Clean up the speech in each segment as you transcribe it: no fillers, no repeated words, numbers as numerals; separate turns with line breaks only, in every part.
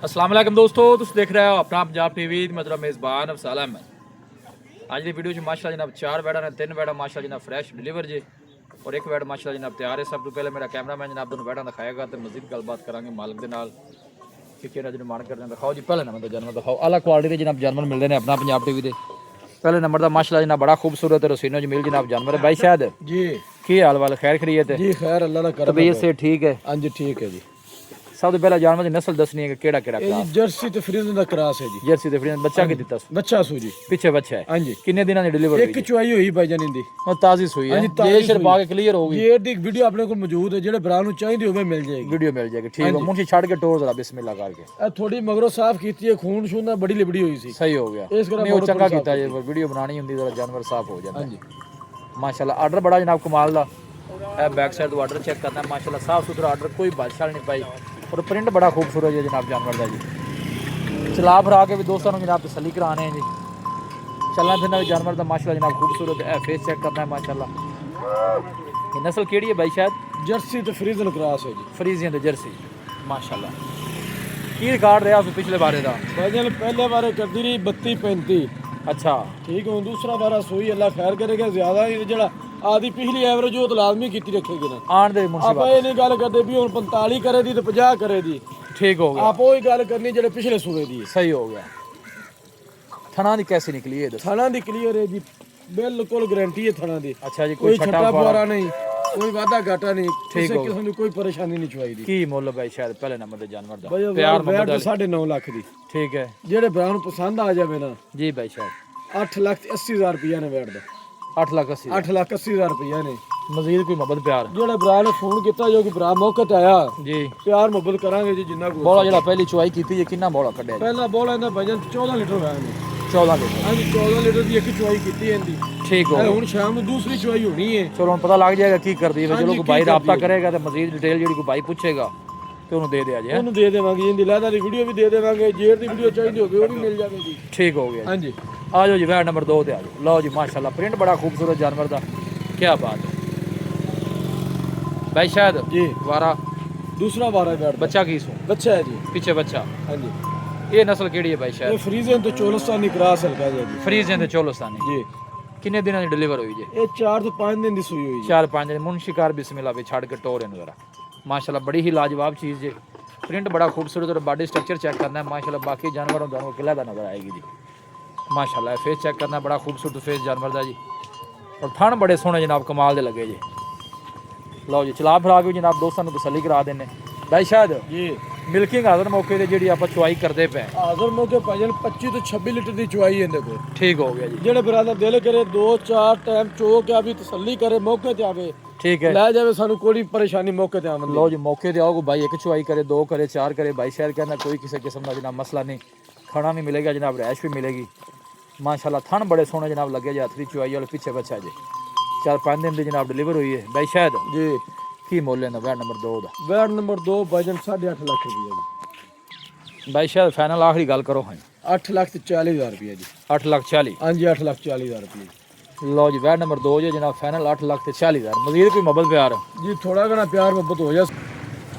अस्सलाम वालेकुम दोस्तों, तुम देख रहे हो अपना पंजाब टीवी। मतलब मेज़बान अफसाल अहमद। आज की वीडियो माशाल्लाह जनाब 4 बैडा ने 3 बैडा माशाल्लाह जनाब फ्रैश डिलीवर जे और एक बैड माशाल्लाह जनाब तैयार है। सब तो पहले मेरा कैमरामैन जनाब दोनों बैडा दिखाएगा तो मजीद गलबात करांगे मालिक के नाल कि किहड़ा जिन्हें मान करने दिखाओ जी। पहले नंबर का जानवर दिखाओ, आला क्वालिटी के जनाब जानवर मिलते हैं अपना पंजाब टीवी के। पहले नंबर का माशाल्लाह जनाब बड़ा खूबसूरत रसीनो जमील जनाब जानवर है। भाई शायद
जी
की हाल वाल खैर खरीयत है
जी खैर अल्लाह का करम
तबीयत से ठीक है?
हाँ जी ठीक है जी।
सब तो पहला जानवर की नस्ल दसनी है कि केड़ा केड़ा
ये जी
क्लास?
जर्सी ते फ्रीजन दा क्रॉस है जी।
जर्सी ते फ्रीजन बच्चा की दिता
बच्चा सू जी।
पीछे बच्चा है?
हाँ जी
किन्ने दिनों की डिलीवरी
एक चुआई हुई भाईजान इंदी
और ताजी सुई है?
हाँ जी, ताज़ी
ये
सूई।
पा के क्लियर होगी,
ये दी वीडियो अपने को मौजूद है, जेड़े भरा नु चाहिए होवे मिल जाएगी।
वीडियो मिल जाएगी। ठीक है, मुंशी छाड़ के टोर जरा बिस्मिल्लाह करके।
ए थोड़ी मगरो साफ कीती है, खून शून ना बड़ी लिबड़ी हुई सी।
सही हो गया,
इस करके
नहीं वो
मगरों
चंगा
थोड़ी
कीता
साफ
जे वीडियो बनानी हुंदी जरा जानवर साफ हो जाता
हाँ
है।
जी
माशाल्लाह आर्डर बड़ा जनाब कमाल दा है। बैक साइड तो आर्डर चेक करना है माशाल्लाह साफ सुथरा आर्डर, कोई बादशाह नहीं पाई और प्रिंट बड़ा खूबसूरत है जनाब जानवर का जी। चला फिरा के भी दोस्तों जनाब तसल्ली कराने हैं जी। चलना फिरना भी जानवर का माशाल्लाह जनाब खूबसूरत है। फेस चेक करना है माशाल्लाह। ये नस्ल केड़ी है भाई शायद?
जर्सी ते फ्रीजन क्रॉस है जी।
फ्रीजियन ते जर्सी माशाल्लाह। की रिकॉर्ड रहा उस पिछले बारे का?
भाईजान पहले बारे करदी रही 32-35।
अच्छा
ठीक है, दूसरा बारा सोई अल्लाह खैर करेगा, ज्यादा ही जेड़ा आदि पिछली एवरेज वो तो लाजमी कीती रखेगी ना।
आन दे मुंशी
आप ये नहीं गल करते भी हुन 45 करे दी ते 50 करे दी।
ठीक हो गया,
आप वही गल करनी जेड़े पिछले सूबे दी है।
सही हो गया। थना दी कैसी निकली है दस?
थाना दी क्लियर है जी, बिल्कुल गारंटी है थाना दी।
अच्छा जी,
कोई
कोई
छट्टा
छठा
फुआरा नहीं, कोई वादा घाटा नहीं, किसी
हो
किस्म की कोई परेशानी नहीं चुआई दी।
की मुੱਲ भाई शायद पहले नंबर ते जानवर दा
भाई
प्यार
बैठ
मोहब्बत
9.5 लाख दी,
ठीक है
जेड़े भरा नु पसंद आ जावे ना।
जी भाई शायद
8,80,000 रुपया ने बैठ दा।
8,80,000
8,80,000 रुपया ने।
मजीद कोई मोहब्बत प्यार
जेड़े भरा ने फोन किया जो कि भरा मौके ते आया,
जी।
प्यार मोहब्बत करांगे जी जिन्ना को।
बोला जरा पहली चुआई की है किन्ना बोला कड्या?
पहला बोला ना भजन 14 लीटर होया ने।
14 लीटर?
हां जी 14 लीटर दी एक चुआई कीती है इंदी।
ठीक हो गया।
हुन शाम नु दूसरी चुआई होनी है।
चलो पता लग जाएगा की कर दी है।
हाँ
चलो
जी,
कोई
की
भाई
करदी
राब्ता
है।
करेगा तो मजीद डिटेल जेडी कोई भाई पूछेगा तो उन्हें दे दिया जाए।
ਉਹਨੂੰ ਦੇ ਦੇਵਾਂਗੇ, ਇਹਦੀ ਲਹਿਦਾ ਦੀ ਵੀਡੀਓ ਵੀ ਦੇ ਦੇਵਾਂਗੇ, ਜੇਰ ਦੀ ਵੀਡੀਓ ਚਾਹੀਦੀ ਹੋਵੇ ਉਹ ਵੀ ਮਿਲ ਜਾਵੇਗੀ।
ठीक हो गया।
ਹਾਂਜੀ
आ जाओ जी वैड नंबर 2 ते आ जाओ। लो जी माशाल्लाह प्रिंट बड़ा खूबसूरत जानवर दा, क्या बात है भाई शायद
जी।
वारा
ਦੂਸਰਾ ਵਾਰਾ ਬੈਠ
बच्चा की सू
ਬੱਚਾ ਹੈ ਜੀ।
पीछे बच्चा।
ਹਾਂਜੀ
ये नस्ल केड़ी है भाई
ਇਹ
शायद?
ਫਰੀਜ਼ਨ ਤੋਂ ਚੋਲਸਤਾਨੀ ਕਰਾਸ ਹਲਕਾ ਜੀ।
फ्रीजियन ते चोलस्तानी।
ਜੀ
किन्ने दिनों की डिलीवर हुई जी?
ਇਹ 4 ਤੋਂ 5 ਦਿਨ ਦੀ ਸੂਈ ਹੋਈ ਜੀ।
4-5 दिन मुनशिकार बिस्मिल्लाह भी छाड़ के टोर इन जरा माशाल्लाह बड़ी ही लाजवाब चीज़ है। प्रिंट बड़ा खूबसूरत और बॉडी स्ट्रक्चर चेक करना है माशाल्लाह। बाकी जानवरों दोनों किला दा नजर आएगी जी माशाल्लाह। फेस चेक करना है, बड़ा खूबसूरत फेस जानवर दा जी और थन बड़े सोहने जनाब कमाल दे लगे जी। लो जी चला फिरा के जनाब दोस्तों को तसल्ली करा देने भाई शायद
ਜੀ
मिल्किंग हाजर मौके ते जेडी आप चुआई करते पे।
ਹਾਜ਼ਰ ਮੌਕੇ ਭਾਜਨ 25 ਤੋਂ 26 ਲੀਟਰ ਦੀ ਚੁਆਈ ਇਹਦੇ ਕੋਲ।
ठीक हो गया जी,
ਜਿਹੜੇ ਬਰਾਦਰ ਦਿਲ ਕਰੇ 2-4 ਟਾਈਮ ਚੋ ਕੇ ਆਪੀ ਤਸੱਲੀ ਕਰੇ, ਮੌਕੇ ਤੇ ਆਵੇ
ठीक है।
ਲੈ ਜਾਵੇ, ਸਾਨੂੰ ਕੋਈ ਪਰੇਸ਼ਾਨੀ ਮੌਕੇ ਤੇ ਆਵਣ ਦੀ।
लो जी मौके ते आओ भाई, एक चुआई करे, 2 करे, 4 करे भाई शायद कहना कोई किसी किस्म का जनाब मसला नहीं। खाना भी मिलेगा जनाब, रैश भी मिलेगी माशाल्लाह। थन बड़े सोहने जनाब लगे जी। हथरी चुआई वाले पीछे बच्चा जी 4-5 दिन की जनाब डिलीवर हुई है भाई शायद।
ਜੀ
की मुੱਲ है वैड नंबर 2 का?
ਬੈਡ ਨੰਬਰ 2 ਭਾਜਨ 8.5 ਲੱਖ ਰੁਪਇਆ ਜੀ।
भाई शायद फाइनल आखिरी गल करो हाँ।
8,40,000 रुपया जी।
8,40,000।
ਹਾਂਜੀ 8,40,000 रुपया
लो जी वैड नंबर 2 जी जनाब फाइनल 8,40,000। मजीद कोई मोहब्बत प्यार
जी। थोड़ा घना प्यार मोहब्बत हो जा।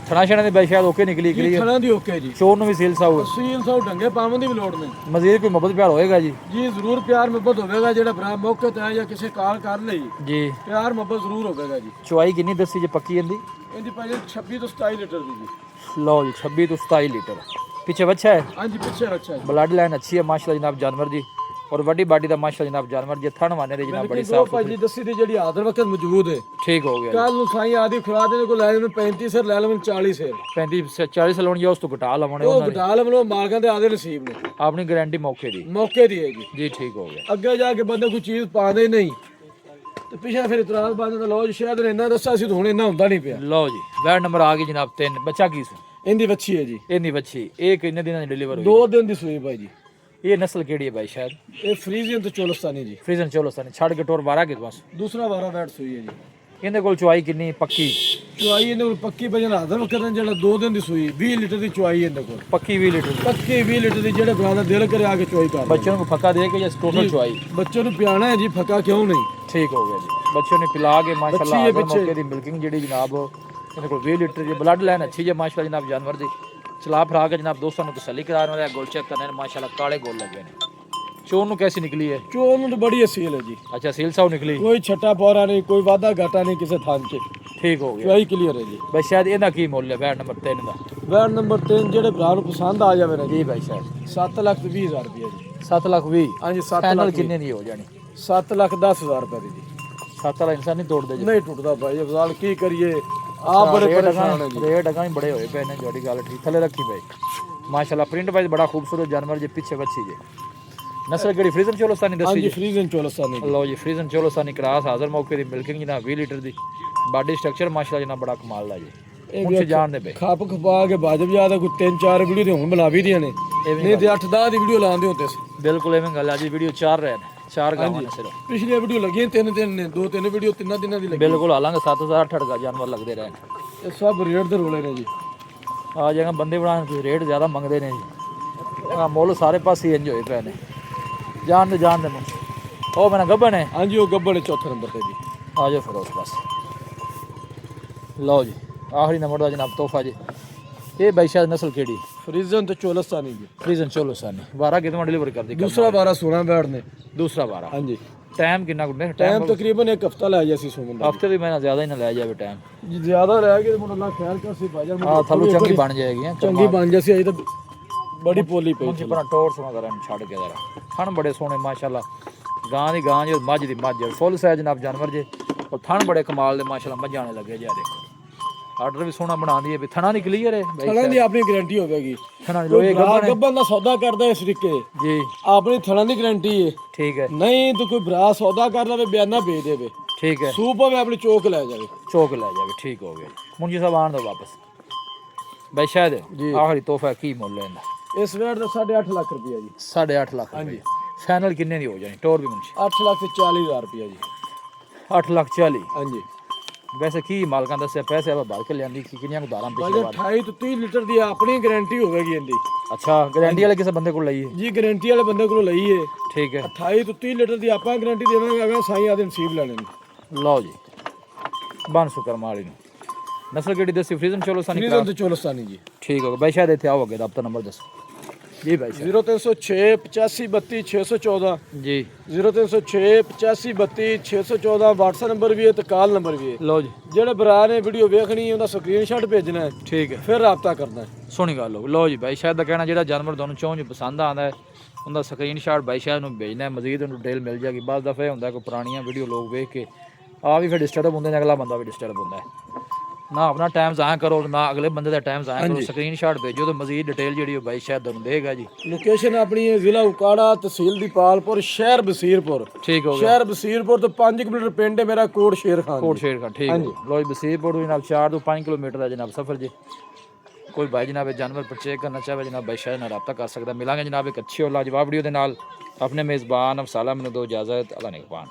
थना शना भाई शायद ओके निकली
ਜੀ
क्लियर?
ਥਣਾ ਦੀ ਓਕੇ ਜੀ।
चोर ਨੂੰ भी सील सा हुआ।
ਸੀਲ ਸੌ ਢੰਗੇ ਪਾਵਨ ਦੀ ਵੀ ਲੋੜ ਨਹੀਂ
मजीद कोई मोहब्बत प्यार होएगा जी?
ਜੀ। ਜ਼ਰੂਰ ਪਿਆਰ ਮੁਹੱਬਤ ਹੋਵੇਗਾ, ਜਿਹੜਾ ਭਰਾ ਮੌਕੇ ਤੇ ਆਇਆ ਜਾਂ ਕਿਸੇ ਕਾਲ ਕਰ ਲਈ,
जी
ਪਿਆਰ ਮੁਹੱਬਤ ਜ਼ਰੂਰ ਹੋਵੇਗਾ ਜੀ।
चुआई किन्नी दसी जी पक्की इंदी?
ਇਹਦੀ ਭਾਜੀ 26 ਤੋਂ 27 ਲੀਟਰ ਦੀ ਜੀ।
लो जी 26 तो 27 लीटर। पीछे बच्चा है,
ਹਾਂਜੀ ਪਿੱਛੇ ਬੱਚਾ ਜੀ।
ब्लड लाइन अच्छी है माशाल्लाह जनाब जानवर जी और बड़ी बाडी का माशाल्लाह जनाब जानवर जी। थन वाने दे जनाब बड़ी
ਲੇਕਿਨ
साफ
ਭਾਜੀ ਦੱਸੀ ਦੀ ਜਿਹੜੀ ਆਦਰ ਵਕਤ ਮੌਜੂਦ ਹੈ।
ठीक हो गया।
ਕੱਲ ਨੂੰ ਸਾਈ ਆਦੀ ਖੁਰਾ ਦੇ ਕੋਲ ਲੈ ਲੈਣ 35 ਸਿਰ, ਲੈ ਲੈਣ 40 ਸਿਰ,
35 से 40 से लोन उस तो घटा लवाने
ਉਹ ਘਟਾ ਲਵੋ, ਮਾਲਕਾਂ ਦੇ ਆਦੇ ਨਸੀਬ ਨੇ,
अपनी गारंटी मौके दी
ਮੌਕੇ ਦੀ ਹੈ ਜੀ।
जी। ठीक हो गया।
ਅੱਗੇ ਜਾ ਕੇ ਬੰਦੇ ਕੋਈ ਚੀਜ਼ ਪਾਉਂਦੇ ਨਹੀਂ ਤੇ ਪਿੱਛੇ ਫਿਰ ਇਤਰਾਜ਼ ਬਾਅਦ ਦਾ ਲੋ ਜੀ ਸ਼ਾਇਦ ਨੇ ਇੰਨਾ ਦੱਸਿਆ ਸੀ, ਹੁਣ ਇੰਨਾ ਹੁੰਦਾ ਨਹੀਂ ਪਿਆ।
लो जी वैड नंबर आ गई जनाब 3। बच्चा की सू?
ਇਹਦੀ ਵੱਛੀ ਹੈ ਜੀ।
इन्नी बच्ची एक इन्ने दिन डिलीवर हुई।
2 ਦਿਨ ਦੀ ਸੂਈ ਭਾਈ ਜੀ।
ये नस्ल केड़ी है भाई शायद?
ਇਹ ਫਰੀਜ਼ੀਅਨ ਤੋਂ ਚੋਲਸਤਾਨੀ ਜੀ।
फ्रीजन चोलस्तानी छड़ के टोर 12 के पास।
ਦੂਸਰਾ ਵਾਰਾ ਬੈਠ ਸੂਈ ਹੈ ਜੀ।
इनके कोल चुआई किन्नी पक्की?
ਚੁਆਈ ਇਹਦੇ ਕੋਲ ਪੱਕੀ ਵਜਨ ਹਾਜ਼ਰ ਵਕਤ ਜਿਹੜਾ 2 ਦਿਨ ਦੀ ਸੂਈ 20 ਲੀਟਰ ਦੀ ਚੁਆਈ ਇਹਦੇ ਕੋਲ।
पक्की 20 लीटर।
ਪੱਕੀ 20 ਲੀਟਰ ਦੀ, ਜਿਹੜੇ ਬਰਾਦਰ ਦਿਲ ਕਰੇ ਆ ਕੇ ਚੁਆਈ ਕਰ।
बच्चों को फका दे के या टोटल चुआई?
ਬੱਚੇ ਨੂੰ ਪਿਆਣਾ ਹੈ ਜੀ, ਫੱਕਾ ਕਿਉਂ ਨਹੀਂ।
ठीक हो गया जी। बच्चों ने पिला के माशाल्लाह
बच्ची है
आखिर
बच्चे।
मौके दी मिल्किंग जेडी जनाब इनके कोल 20 लीटर जी। ब्लड लाइन अच्छी है माशाल्लाह जनाब जानवर दी। चला फरा के जनाब दोस्तों ने तसल्ली करा रहे हैं। गोल चेक करने ने माशाल्लाह काले गोल लगे ने। चोन नु कैसी निकली है?
चोन तो बड़ी असील है जी,
अच्छा सील साहु निकली,
कोई छट्टा पौरा नहीं, कोई वादा घाटा नहीं किसी थान च,
ठीक हो गया
वही क्लियर है जी।
भाई शायद ਇਹਦਾ ਕੀ ਮੁੱਲ ਹੈ ਵੈਟ ਨੰਬਰ 3 ਦਾ?
वैट नंबर 3 ਜਿਹੜੇ ਭਰਾ ਨੂੰ ਪਸੰਦ ਆ ਜਾਵੇ ਨਾ ਜੀ,
ਜੀ ਭਾਈ ਸਾਹਿਬ
7,20,000 ਰੁਪਏ ਜੀ।
7 ਲੱਖ 20।
ਹਾਂਜੀ 7
ਫਾਈਨਲ
ਲੱਖ
ਕਿੰਨੇ ਦੀ ਹੋ ਜਾਣੀ?
7,10,000 ਰੁਪਏ ਦੀ ਜੀ।
7 ਵਾਲਾ ਇਨਸਾਨ ਨਹੀਂ ਤੋੜਦੇ ਜੀ।
ਨਹੀਂ ਟੁੱਟਦਾ ਭਾਈ ਅਫਜ਼ਾਲ, ਕੀ ਕਰੀਏ ਆਪ ਬੜੇ ਪਰੇਸ਼ਾਨ ਹੈ ਜੀ।
ਰੇਟ ਅਗਾਂ ਹੀ ਬੜੇ ਹੋਏ ਪਏ ਨੇ, ਤੁਹਾਡੀ ਗੱਲ ਠੀਕ। ਥੱਲੇ ਰੱਖੀ ਭਾਈ ਮਾਸ਼ਾਅੱਲਾ ਪ੍ਰਿੰਟ ਵਾਈਜ਼ ਬੜਾ ਖੂਬਸੂਰਤ ਜਾਨਵਰ ਜੇ ਪਿੱਛੇ ਵੱਛੀ ਜੇ। ਨਸਲ ਕਿਹੜੀ? ਫਰੀਜ਼ਨ ਚੋਲਸਤਾਨੀ ਦੱਸੀ
ਹਾਂਜੀ
ਜੀ।
ਫਰੀਜ਼ਨ ਚੋਲਸਤਾਨੀ ਜੀ।
ਲਓ ਜੀ ਫਰੀਜ਼ਨ ਚੋਲਸਤਾਨੀ ਕਰਾਸ ਹਾਜ਼ਰ ਮੌਕੇ ਦੀ ਮਿਲਕਿੰਗ ਜਨਾਬ 20 ਲੀਟਰ ਦੀ। ਬਾਡੀ ਸਟਰਕਚਰ ਮਾਸ਼ਾਅੱਲਾ ਜਨਾਬ ਬੜਾ ਕਮਾਲ ਦਾ ਜੀ। ਹੁਣ ਸੇ ਜਾਣ ਦੇ ਬਈ
ਖੱਪ ਖਪਾ ਕੇ ਬਾਜਬ ਜਿਆਦਾ ਕੋਈ 3-4 ਵੀਡੀਓ ਤੇ ਹੁਣ ਬਣਾ ਵੀ ਦੀਆਂ ਨੇ, ਨਹੀਂ ਤੇ 8-10 ਦੀ ਵੀਡੀਓ ਲਾਉਂਦੇ ਹੁੰਦੇ ਸੀ।
ਬਿਲਕੁਲ ਐਵੇਂ ਗੱਲ ਆ ਜੀ। ਵੀਡੀਓ 4 ਰਹੇ ਨੇ, 4 ਗਾਵਾਂ ਨੇ ਸਿਰਫ।
ਪਿਛਲੀ ਵੀਡੀਓ ਲੱਗੀਆਂ 3-3 ਨੇ, 2-3 ਵੀਡੀਓ 3 ਦਿਨਾਂ ਦੀ ਲੱਗੀ।
ਬਿਲਕੁਲ ਹਾਲਾਂਕਿ 7,000 ਠੜਕਾ ਜਾਨਵਰ ਲੱਗਦੇ ਰਹੇ ਨੇ।
ਇਹ ਸਭ ਰੇਟ ਦੇ ਰੋਲੇ ਨੇ ਜੀ।
ਆ ਜਗ੍ਹਾ ਬੰਦੇ ਬਣਾਉਣ ਤੇ ਰੇਟ ਜ਼ਿਆਦਾ ਮੰਗਦੇ ਨੇ ਜੀ। ਆ ਮੁੱਲ ਸਾਰੇ ਪਾਸੇ ਇੰਜ ਹੋਏ ਪਏ ਨੇ। ਜਾਣ ਦੇ ਨੂੰ ਉਹ ਮੇਰਾ ਗੱਬਨ ਹੈ।
ਹਾਂਜੀ ਉਹ ਗੱਬੜ ਚੌਥੇ ਨੰਬਰ ਤੇ ਜੀ।
ਆ ਜਾਓ ਫਿਰ ਉਸ ਪਾਸ। ਲਓ ਜੀ ਆਖਰੀ ਨੰਬਰ ਦਾ ਜਨਾਬ ਤੋਹਫਾ ਜੀ। ਇਹ ਬਾਈ ਸ਼ਾਇਦ ਨਸਲ ਕਿਹੜੀ?
ਫਰੀਜ਼ਨ ਤੇ ਚੋਲਸਤਾਨੀ ਜੀ।
ਫਰੀਜ਼ਨ ਚੋਲਸਤਾਨੀ 12 ਕਿਤੋਂ ਡਿਲੀਵਰ ਕਰਦੀ?
ਦੂਸਰਾ 12 16 ਬੈਠ ਨੇ।
ਦੂਸਰਾ 12।
ਹਾਂਜੀ
ਟਾਈਮ ਕਿੰਨਾ ਕੁ?
ਟਾਈਮ ਤਕਰੀਬਨ ਇੱਕ ਹਫਤਾ ਲੈ ਗਿਆ ਸੀ ਸੁਮਨ ਦਾ।
ਹਫਤੇ ਵੀ ਮਹੀਨਾ ਜ਼ਿਆਦਾ ਹੀ ਨਾ ਲੈ ਜਾਵੇ ਟਾਈਮ।
ਜੀ ਜ਼ਿਆਦਾ ਰਹਿ ਗਏ ਮੁੰਡਾ ਖਿਆਲ ਕਰ ਸੀ ਬਾਜਾ।
ਆ ਥੱਲੋਂ ਚੰਗੀ ਬਣ ਜਾਏਗੀ।
ਚੰਗੀ ਬਣ ਜਾਸੀ ਅਜੇ ਤਾਂ ਬੜੀ ਪੋਲੀ ਪਈ
ਜੀ। ਪਰ ਟੋਰ ਸੋਨਾ ਕਰਨ ਛੱਡ ਕੇ ਜ਼ਰਾ ਥਣ ਬੜੇ ਸੋਹਣੇ ਮਾਸ਼ਾਅੱਲਾ। ਗਾਂ ਦੀ ਗਾਂ ਜੇ ਮੱਝ ਦੀ ਮੱਝ ਫੁੱਲ ਸਾਈਜ਼ ਜਨਾਬ ਜਾਨਵਰ ਜੇ। ਔਰ ਥਣ ਬੜੇ ਕਮਾਲ ਦੇ ਮਾਸ਼ਾਅੱਲਾ ਮੱਝਾਂ ਨੇ ਲੱਗੇ ਜੇ। ਆ ਦੇਖੋ ਆਰਡਰ ਵੀ ਸੋਹਣਾ ਬਣਾਉਂਦੀ ਹੈ ਵੀ ਥਣਾ ਨਹੀਂ ਕਲੀਅਰ ਹੈ ਬਾਈ।
ਥਣਾ ਦੀ ਆਪਣੀ ਗਾਰੰਟੀ ਹੋਵੇਗੀ।
ਥਣਾ ਲੋਏ
ਗੱਬਨ ਦਾ ਸੌਦਾ ਕਰਦਾ ਇਸ ਤਰੀਕੇ
ਜੀ,
ਆਪਣੀ ਥਣਾ ਦੀ ਗਾਰੰਟੀ ਹੈ।
ਠੀਕ ਹੈ।
ਨਹੀਂ ਤਾਂ ਕੋਈ ਭਰਾ ਸੌਦਾ ਕਰ ਲਵੇ ਬਿਆਨਾ ਭੇਜ ਦੇਵੇ,
ਠੀਕ ਹੈ।
ਸੂਪ ਹੋਵੇ ਆਪਣੀ ਚੋਕ ਲੈ ਜਾਵੇ,
ਚੋਕ ਲੈ ਜਾਵੇ, ਠੀਕ ਹੋ ਗਿਆ। ਮੁੰਜੀ ਸਾਹਿਬ ਆਣ ਦੋ ਵਾਪਸ ਬਾਈ ਸ਼ਾਇਦ ਆਖਰੀ ਤੋਹਫਾ ਕੀ ਮੁੱਲ ਹੈ ਇਹਦਾ?
ਇਸ ਵੇਟ ਦਾ 8.5 ਲੱਖ ਰੁਪਇਆ ਜੀ।
8.5 ਲੱਖ ਹਾਂਜੀ। ਫਾਈਨਲ ਕਿੰਨੇ ਦੀ ਹੋ ਜਾਣੀ ਟੋਰ ਵੀ ਮੁੰਜੀ?
8,40,000 ਰੁਪਇਆ ਜੀ।
8,40,000
ਹਾਂਜੀ।
ਵੈਸੇ ਕੀ ਮਾਲਕਾਂ ਦੱਸਿਆ ਪੈਸੇ ਆਪਾਂ ਭਰ ਕੇ ਲਿਆਂਦੀ ਕਿੰਨੀਆਂ ਉਧਾਰਾਂ ਪਿਛਲੇ ਵਾਰ?
28 ਤੋਂ 30 ਲੀਟਰ ਦੀ ਆਪਣੀ ਗਾਰੰਟੀ ਹੋਵੇਗੀ ਇਹਦੀ।
ਅੱਛਾ ਗਾਰੰਟੀ ਵਾਲੇ ਕਿਸੇ ਬੰਦੇ ਕੋਲ ਲਈ ਹੈ
ਜੀ? ਗਾਰੰਟੀ ਵਾਲੇ ਬੰਦੇ ਕੋਲੋਂ ਲਈ ਹੈ।
ਠੀਕ ਹੈ।
28 ਤੋਂ 30 ਲੀਟਰ ਦੀ ਆਪਾਂ ਗਾਰੰਟੀ ਦੇਵਾਂਗੇ। ਅਗਰ ਸਾਈਂ ਆਦੇ ਨਸੀਬ ਲੈਣੇ ਨੇ।
ਲਓ ਜੀ ਬਨ ਸ਼ੁਕਰ ਮਾਲੀ ਨੂੰ। ਨਸਲ ਕਿਹੜੀ ਦੱਸੀ? ਫਰੀਜ਼ਨ ਚੋਲਸਤਾਨੀ
ਫਰੀਜ਼ਨ ਤੇ ਚੋਲਸਤਾਨੀ ਜੀ।
ਠੀਕ ਹੋ ਗਿਆ ਬਾਈ ਸ਼ਾਇਦ ਇੱਥੇ ਆਓਗੇ ਤਾਂ ਆਪਣਾ ਨੰਬਰ ਦੱਸੋ ਜੀ ਬਾਈ ਸਾਹਿਬ।
0306 85 32 614
ਜੀ।
0306 85 32 614 WhatsApp ਨੰਬਰ ਵੀ ਹੈ ਤੇ ਕਾਲ ਨੰਬਰ ਵੀ ਹੈ।
ਲਓ ਜੀ
ਜਿਹੜੇ ਭਰਾ ਨੇ ਵੀਡੀਓ ਵੇਖਣੀ ਹੈ ਉਹਦਾ ਸਕਰੀਨਸ਼ਾਟ ਭੇਜਣਾ ਹੈ,
ਠੀਕ ਹੈ,
ਫਿਰ ਰਾਬਤਾ ਕਰਨਾ ਹੈ।
ਸੋਹਣੀ ਗੱਲ ਹੋ। ਲਓ ਜੀ ਬਾਈ ਸ਼ਾਇਦ ਦਾ ਕਹਿਣਾ ਜਿਹੜਾ ਜਾਨਵਰ ਤੁਹਾਨੂੰ ਚੋਂ ਚ ਪਸੰਦ ਆਉਂਦਾ ਹੈ ਉਹਦਾ ਸਕਰੀਨਸ਼ਾਟ ਬਾਈ ਸ਼ਾਇਦ ਨੂੰ ਭੇਜਣਾ ਹੈ। ਮਜ਼ੀਦ ਉਹਨੂੰ ਡਿਟੇਲ ਮਿਲ ਜਾਏਗੀ। ਬਸ ਦਫਾ ਇਹ ਹੁੰਦਾ ਕੋਈ ਪੁਰਾਣੀਆਂ ਵੀਡੀਓ ਲੋਕ ਵੇਖ ਕੇ ਆ ਵੀ ਫਿਰ ਡਿਸਟਰਬ ਹੁੰਦੇ ਨੇ, ਅਗਲਾ ਬੰਦਾ ਵੀ ਡਿਸਟਰਬ ਹੁੰਦਾ ਹੈ ਨਾ। ਆਪਣਾ ਟਾਈਮ ਜ਼ਾਇਆ ਕਰੋ ਨਾ ਅਗਲੇ ਬੰਦੇ ਦਾ ਟਾਈਮ ਜ਼ਾਇਆ ਕਰੋ। ਸਕਰੀਨਸ਼ਾਟ ਭੇਜੋ ਤੇ ਮਜ਼ੀਦ ਡਿਟੇਲ ਜਿਹੜੀ ਉਹ ਬਾਈ ਸ਼ਾਇਦ ਤੁਹਾਨੂੰ ਦੇਗਾ ਜੀ।
ਲੋਕੇਸ਼ਨ ਆਪਣੀ ਹੈ ਜ਼ਿਲ੍ਹਾ ਉਕਾੜਾ, ਤਹਿਸੀਲ ਦੀਪਾਲਪੁਰ, ਸ਼ਹਿਰ ਬਸੀਰਪੁਰ।
ਠੀਕ ਹੋ ਗਿਆ।
ਸ਼ਹਿਰ ਬਸੀਰਪੁਰ ਤੋਂ 5 ਕਿਲੋਮੀਟਰ ਪਿੰਡ ਹੈ ਮੇਰਾ ਕੋਟ ਸ਼ੇਰ ਖਾਨ।
ਕੋਟ ਸ਼ੇਰ ਖਾਨ ਠੀਕ ਹੈ। ਲੋ ਜੀ ਬਸੀਰਪੁਰ ਤੋਂ ਜਨਾਬ 4 ਤੋਂ 5 ਕਿਲੋਮੀਟਰ ਦਾ ਜਨਾਬ ਸਫ਼ਰ ਜੇ। ਕੋਈ ਭਾਈ ਜਨਾਬ ਜਾਨਵਰ ਪਰਚੇਜ ਕਰਨਾ ਚਾਹੇ ਜਨਾਬ ਬਾਈ ਸ਼ਾਇਦ ਨਾਲ ਰਾਬਤਾ ਕਰ ਸਕਦਾ। ਮਿਲਾਂਗੇ ਜਨਾਬ ਇੱਕ ਅੱਛੀ ਔਰ ਲਾਜਵਾਬ ਵੀਡੀਓ ਦੇ ਨਾਲ। ਆਪਣੇ ਮੇਜ਼ਬਾਨ ਅਫਸਾਲਾ ਮੈਨੂੰ ਦੋ ਇਜਾਜ਼ਤ। ਅੱਲਾ ਨਿਗਹਬਾਨ।